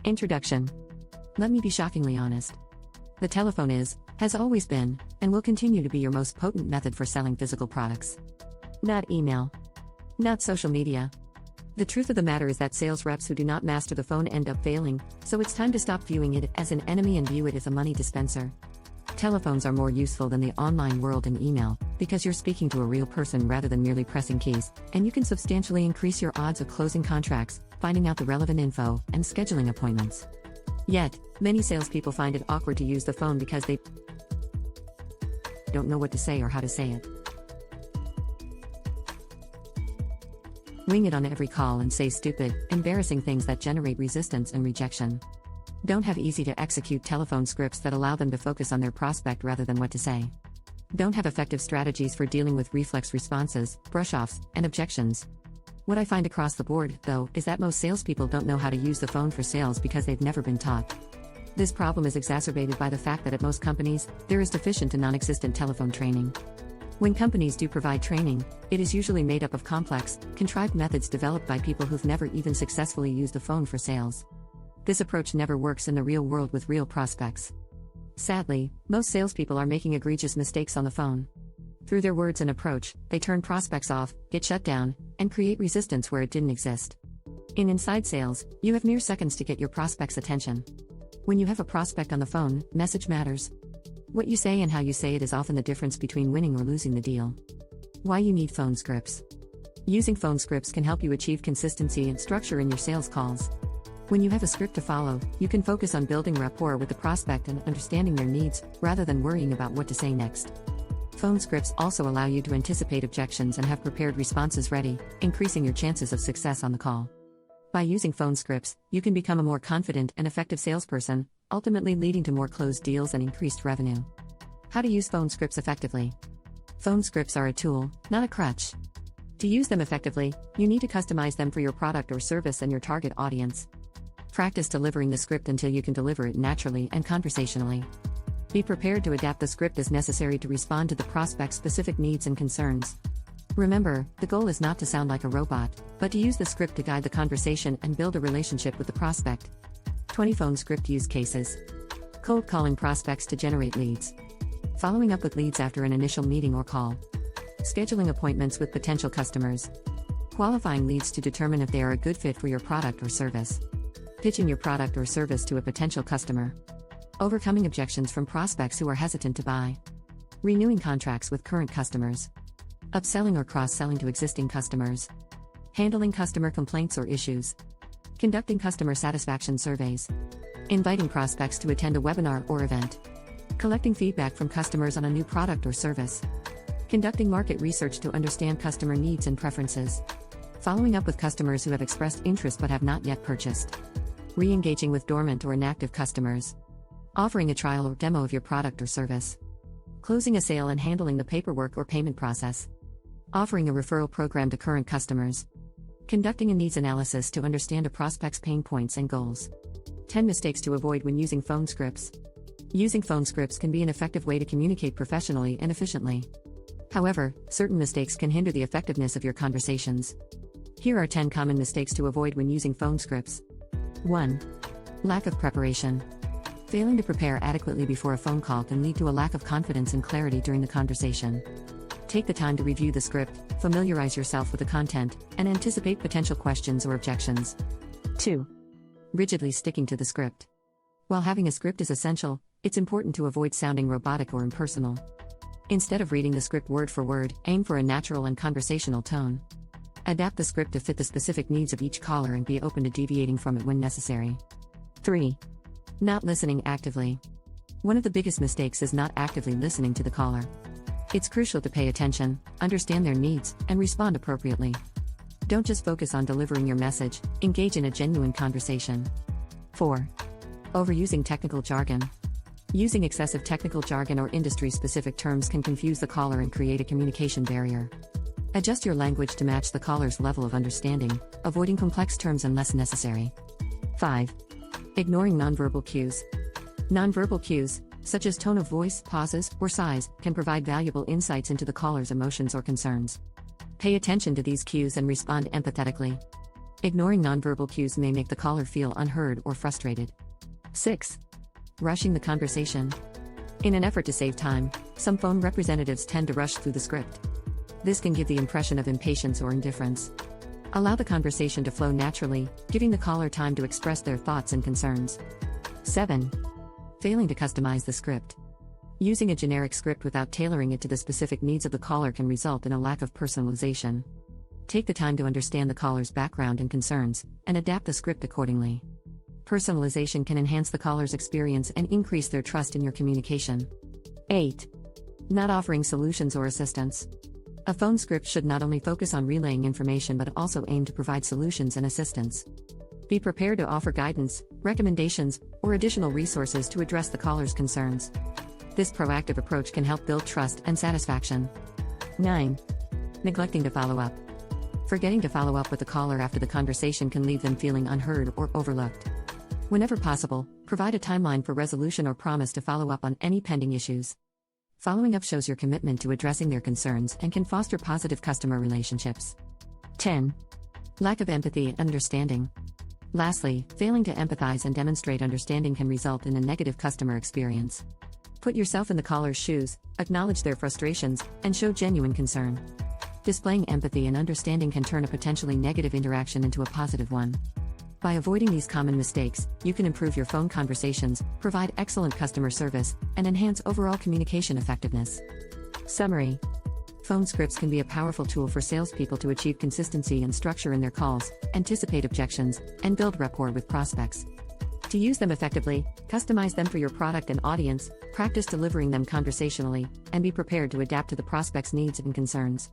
Introduction. Let me be shockingly honest. The telephone has always been, and will continue to be your most potent method for selling physical products. Not email. Not social media. The truth of the matter is that sales reps who do not master the phone end up failing, so it's time to stop viewing it as an enemy and view it as a money dispenser. Telephones are more useful than the online world and email, because you're speaking to a real person rather than merely pressing keys, and you can substantially increase your odds of closing contracts, finding out the relevant info, and scheduling appointments. Yet, many salespeople find it awkward to use the phone because they don't know what to say or how to say it. Wing it on every call and say stupid, embarrassing things that generate resistance and rejection. Don't have easy-to-execute telephone scripts that allow them to focus on their prospect rather than what to say. Don't have effective strategies for dealing with reflex responses, brush-offs, and objections. What I find across the board, though, is that most salespeople don't know how to use the phone for sales because they've never been taught. This problem is exacerbated by the fact that at most companies, there is deficient to non-existent telephone training. When companies do provide training, it is usually made up of complex, contrived methods developed by people who've never even successfully used the phone for sales. This approach never works in the real world with real prospects. Sadly, most salespeople are making egregious mistakes on the phone. Through their words and approach, they turn prospects off, get shut down, and create resistance where it didn't exist. In inside sales, you have mere seconds to get your prospect's attention. When you have a prospect on the phone, message matters. What you say and how you say it is often the difference between winning or losing the deal. Why you need phone scripts. Using phone scripts can help you achieve consistency and structure in your sales calls. When you have a script to follow, you can focus on building rapport with the prospect and understanding their needs, rather than worrying about what to say next. Phone scripts also allow you to anticipate objections and have prepared responses ready, increasing your chances of success on the call. By using phone scripts, you can become a more confident and effective salesperson, ultimately leading to more closed deals and increased revenue. How to use phone scripts effectively. Phone scripts are a tool, not a crutch. To use them effectively, you need to customize them for your product or service and your target audience. Practice delivering the script until you can deliver it naturally and conversationally. Be prepared to adapt the script as necessary to respond to the prospect's specific needs and concerns. Remember, the goal is not to sound like a robot, but to use the script to guide the conversation and build a relationship with the prospect. 20 phone script use cases. Cold calling prospects to generate leads. Following up with leads after an initial meeting or call. Scheduling appointments with potential customers. Qualifying leads to determine if they are a good fit for your product or service. Pitching your product or service to a potential customer. Overcoming objections from prospects who are hesitant to buy. Renewing contracts with current customers. Upselling or cross-selling to existing customers. Handling customer complaints or issues. Conducting customer satisfaction surveys. Inviting prospects to attend a webinar or event. Collecting feedback from customers on a new product or service. Conducting market research to understand customer needs and preferences. Following up with customers who have expressed interest but have not yet purchased. Re-engaging with dormant or inactive customers. Offering a trial or demo of your product or service. Closing a sale and handling the paperwork or payment process. Offering a referral program to current customers. Conducting a needs analysis to understand a prospect's pain points and goals. 10 mistakes to avoid when using phone scripts. Using phone scripts can be an effective way to communicate professionally and efficiently. However, certain mistakes can hinder the effectiveness of your conversations. Here are 10 common mistakes to avoid when using phone scripts. 1. Lack of preparation. Failing to prepare adequately before a phone call can lead to a lack of confidence and clarity during the conversation. Take the time to review the script, familiarize yourself with the content, and anticipate potential questions or objections. 2. Rigidly sticking to the script. While having a script is essential, it's important to avoid sounding robotic or impersonal. Instead of reading the script word for word, aim for a natural and conversational tone. Adapt the script to fit the specific needs of each caller and be open to deviating from it when necessary. 3. Not listening actively. One of the biggest mistakes is not actively listening to the caller. It's crucial to pay attention, understand their needs, and respond appropriately. Don't just focus on delivering your message, engage in a genuine conversation. 4. Overusing technical jargon. Using excessive technical jargon or industry-specific terms can confuse the caller and create a communication barrier. Adjust your language to match the caller's level of understanding, avoiding complex terms unless necessary. 5. Ignoring nonverbal cues. Nonverbal cues, such as tone of voice, pauses, or sighs, can provide valuable insights into the caller's emotions or concerns. Pay attention to these cues and respond empathetically. Ignoring nonverbal cues may make the caller feel unheard or frustrated. 6. Rushing the conversation. In an effort to save time, some phone representatives tend to rush through the script. This can give the impression of impatience or indifference. Allow the conversation to flow naturally, giving the caller time to express their thoughts and concerns. 7. Failing to customize the script. Using a generic script without tailoring it to the specific needs of the caller can result in a lack of personalization. Take the time to understand the caller's background and concerns, and adapt the script accordingly. Personalization can enhance the caller's experience and increase their trust in your communication. 8. Not offering solutions or assistance. A phone script should not only focus on relaying information but also aim to provide solutions and assistance. Be prepared to offer guidance, recommendations, or additional resources to address the caller's concerns. This proactive approach can help build trust and satisfaction. 9. Neglecting to follow up. Forgetting to follow up with the caller after the conversation can leave them feeling unheard or overlooked. Whenever possible, provide a timeline for resolution or promise to follow up on any pending issues. Following up shows your commitment to addressing their concerns and can foster positive customer relationships. 10. Lack of empathy and understanding. Lastly, failing to empathize and demonstrate understanding can result in a negative customer experience. Put yourself in the caller's shoes, acknowledge their frustrations, and show genuine concern. Displaying empathy and understanding can turn a potentially negative interaction into a positive one. By avoiding these common mistakes, you can improve your phone conversations, provide excellent customer service, and enhance overall communication effectiveness. Summary: phone scripts can be a powerful tool for salespeople to achieve consistency and structure in their calls, anticipate objections, and build rapport with prospects. To use them effectively, customize them for your product and audience, practice delivering them conversationally, and be prepared to adapt to the prospect's needs and concerns.